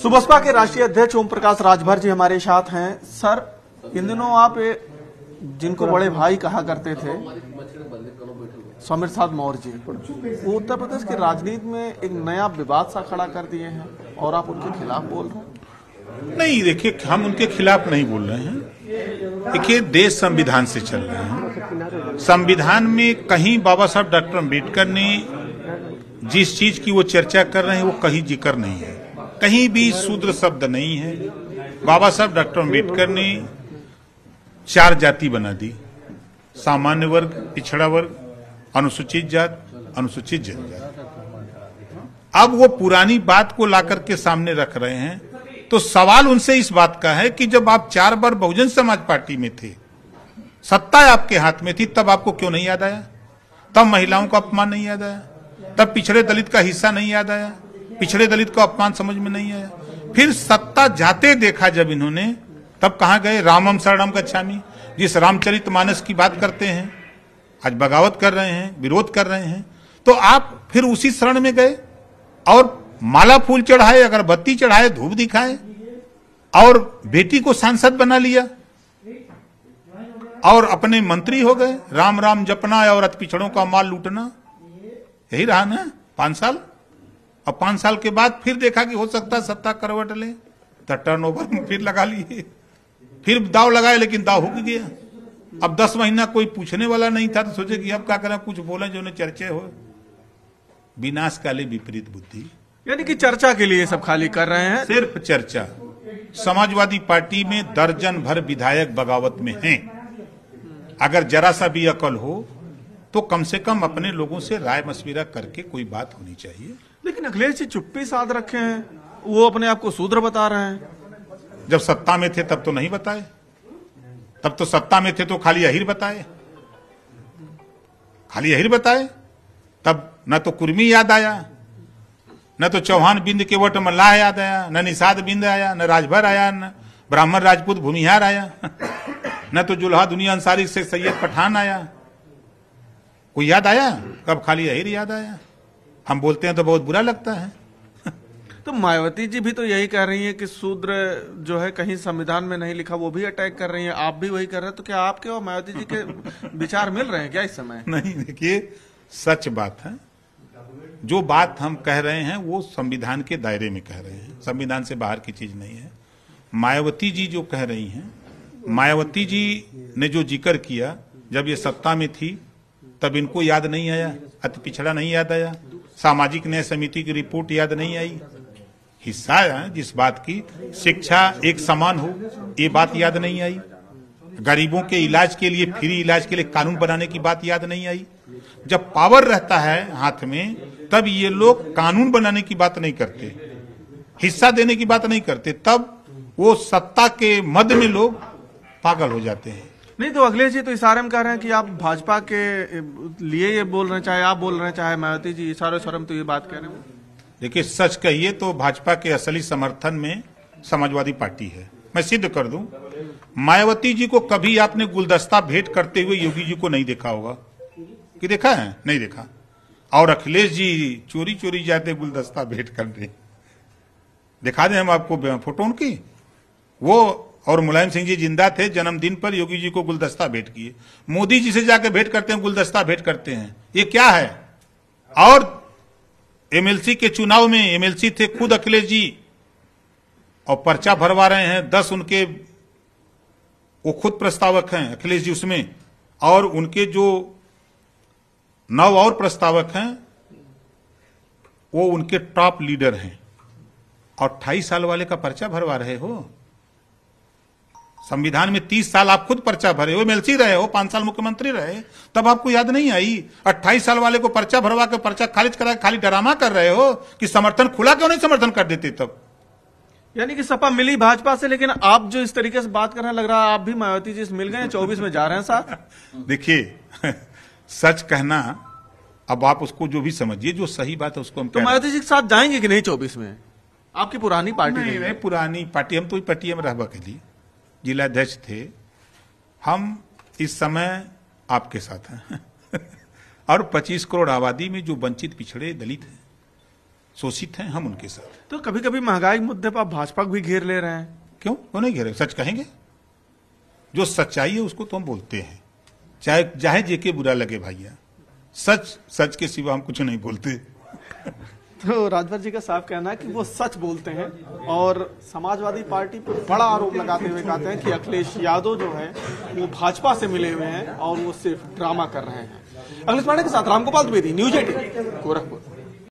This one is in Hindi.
सुबसपा के राष्ट्रीय अध्यक्ष ओम प्रकाश राजभर जी हमारे साथ हैं। सर, इन दिनों आप जिनको बड़े भाई कहा करते थे सौमित्र साध मौर्य जी, वो उत्तर प्रदेश की राजनीति में एक नया विवाद सा खड़ा कर दिए हैं और आप उनके खिलाफ बोल रहे हैं। नहीं, देखिए, हम उनके खिलाफ नहीं बोल रहे हैं। देखिए, देश संविधान से चल रहे हैं। संविधान में कहीं बाबा साहब डॉक्टर अम्बेडकर ने जिस चीज की वो चर्चा कर रहे हैं वो कहीं जिक्र नहीं है, कहीं भी शूद्र शब्द नहीं है। बाबा साहब डॉक्टर अम्बेडकर ने 4 जाति बना दी, सामान्य वर्ग, पिछड़ा वर्ग, अनुसूचित जात, अनुसूचित जनजाति। अब वो पुरानी बात को लाकर के सामने रख रहे हैं। तो सवाल उनसे इस बात का है कि जब आप 4 बार बहुजन समाज पार्टी में थे, सत्ता आपके हाथ में थी, तब आपको क्यों नहीं याद आया? तब महिलाओं का अपमान नहीं याद आया? तब पिछड़े दलित का हिस्सा नहीं याद आया? पिछड़े दलित का अपमान समझ में नहीं आया? फिर सत्ता जाते देखा जब इन्होंने, तब कहां गए? रामम शरणम गच्छामि, जिस रामचरितमानस की बात करते हैं, आज बगावत कर रहे हैं, विरोध कर रहे हैं। तो आप फिर उसी शरण में गए और माला फूल चढ़ाए, अगरबत्ती चढ़ाए, धूप दिखाए और बेटी को सांसद बना लिया और अपने मंत्री हो गए। राम राम जपना और अति पिछड़ों का माल लूटना, यही रहा ना 5 साल। अब 5 साल के बाद फिर देखा कि हो सकता है सत्ता करवट ले, तो टर्नओवर फिर लगा लिए, फिर दाव लगाए, लेकिन दाव हो गया। अब 10 महीना कोई पूछने वाला नहीं था, तो सोचे कि अब क्या करें, कुछ बोले जो उन्हें चर्चे हो। विनाश काले विपरीत बुद्धि, यानी कि चर्चा के लिए सब खाली कर रहे हैं, सिर्फ चर्चा। समाजवादी पार्टी में दर्जन भर विधायक बगावत में हैं। अगर जरा सा भी अकल हो तो कम से कम अपने लोगों से राय मशविरा करके कोई बात होनी चाहिए। लेकिन अखिलेश जी चुप्पी साध रखे हैं, वो अपने आप को शूद्र बता रहे हैं। जब सत्ता में थे तब तो नहीं बताए, तब तो सत्ता में थे तो खाली अहिर बताए, खाली अहिर बताए। तब न तो कुर्मी याद आया, न तो चौहान बिंद के वट मल्लाह याद आया, न निषाद बिंद आया, न राजभर आया, न ब्राह्मण राजपूत भूमिहार आया, न तो जुल्हा दुनिया अंसारी से सैयद पठान आया। कोई याद आया? कब खाली अहिर याद आया। हम बोलते हैं तो बहुत बुरा लगता है। तो मायावती जी भी तो यही कह रही है कि शूद्र जो है कहीं संविधान में नहीं लिखा, वो भी अटैक कर रही है, आप भी वही कर रहे हैं। तो क्या आपके और मायावती जी के विचार मिल रहे हैं क्या इस समय? नहीं, देखिए, सच बात है। जो बात हम कह रहे हैं वो संविधान के दायरे में कह रहे हैं, संविधान से बाहर की चीज नहीं है। मायावती जी जो कह रही हैं, मायावती जी ने जो जिक्र किया, जब ये सत्ता में थी तब इनको याद नहीं आया, अति पिछड़ा नहीं याद आया, सामाजिक न्याय समिति की रिपोर्ट याद नहीं आई। हिस्सा है जिस बात की शिक्षा एक समान हो, ये बात याद नहीं आई। गरीबों के इलाज के लिए, फ्री इलाज के लिए कानून बनाने की बात याद नहीं आई। जब पावर रहता है हाथ में, तब ये लोग कानून बनाने की बात नहीं करते, हिस्सा देने की बात नहीं करते, तब वो सत्ता के मद में लोग पागल हो जाते हैं। नहीं तो अखिलेश जी तो इशारे में कह रहे हैं कि आप भाजपा के लिए ये बोल रहे हैं, चाहे आप बोल रहे हैं चाहे मायावती जी, इशारे में तो ये बात कह रहे हैं। देखिए, सच कहिए तो भाजपा के असली समर्थन में समाजवादी पार्टी है। मैं सिद्ध कर दूं, मायावती जी को कभी आपने गुलदस्ता भेंट करते हुए योगी जी को नहीं देखा होगा। कि देखा है? नहीं देखा। और अखिलेश जी चोरी चोरी जाते गुलदस्ता भेंट करने, दिखा दें हम आपको फोटो उनकी। वो और मुलायम सिंह जी जिंदा थे, जन्मदिन पर योगी जी को गुलदस्ता भेंट किए। मोदी जी से जाकर भेंट करते हैं, गुलदस्ता भेंट करते हैं, ये क्या है? और एमएलसी के चुनाव में एमएलसी थे खुद अखिलेश जी, और पर्चा भरवा रहे हैं 10 उनके, वो खुद प्रस्तावक हैं अखिलेश जी उसमें, और उनके जो 9 और प्रस्तावक हैं वो उनके टॉप लीडर हैं, और 28 साल वाले का पर्चा भरवा रहे हो। संविधान में 30 साल आप खुद पर्चा भरे हो, एमएलसी रहे हो, 5 साल मुख्यमंत्री रहे, तब आपको याद नहीं आई? 28 साल वाले को पर्चा भरवा कर पर्चा खारिज करा, खाली डरामा कर रहे हो कि समर्थन खुला क्यों नहीं समर्थन कर देते तब? यानी कि सपा मिली भाजपा से, लेकिन आप जो इस तरीके से बात करने लग रहा है, आप भी मायावती जी से मिल गए, 24 में जा रहे हैं साथ। देखिए, सच कहना, अब आप उसको जो भी समझिए, जो सही बात है उसको हम तो मायावती जी के साथ जाएंगे कि नहीं 24 में? आपकी पुरानी पार्टी नहीं, पुरानी पार्टी, हम तो पटिया में रहबा के लिए जिलाध्यक्ष थे। हम इस समय आपके साथ हैं और 25 करोड़ आबादी में जो वंचित पिछड़े दलित हैं, शोषित हैं, हम उनके साथ। तो कभी कभी महंगाई मुद्दे पर आप भाजपा को भी घेर ले रहे हैं। क्यों नहीं घेरे? सच कहेंगे, जो सच्चाई है उसको तो हम बोलते हैं, चाहे जेके बुरा लगे भैया। सच के सिवा हम कुछ नहीं बोलते। तो राजभर जी का साफ कहना है कि वो सच बोलते हैं और समाजवादी पार्टी पर बड़ा आरोप लगाते हुए कहते हैं कि अखिलेश यादव जो है वो भाजपा से मिले हुए हैं और वो सिर्फ ड्रामा कर रहे हैं। अखिलेश पांडे के साथ रामगोपाल द्विवेदी, न्यूज 18 गोरखपुर।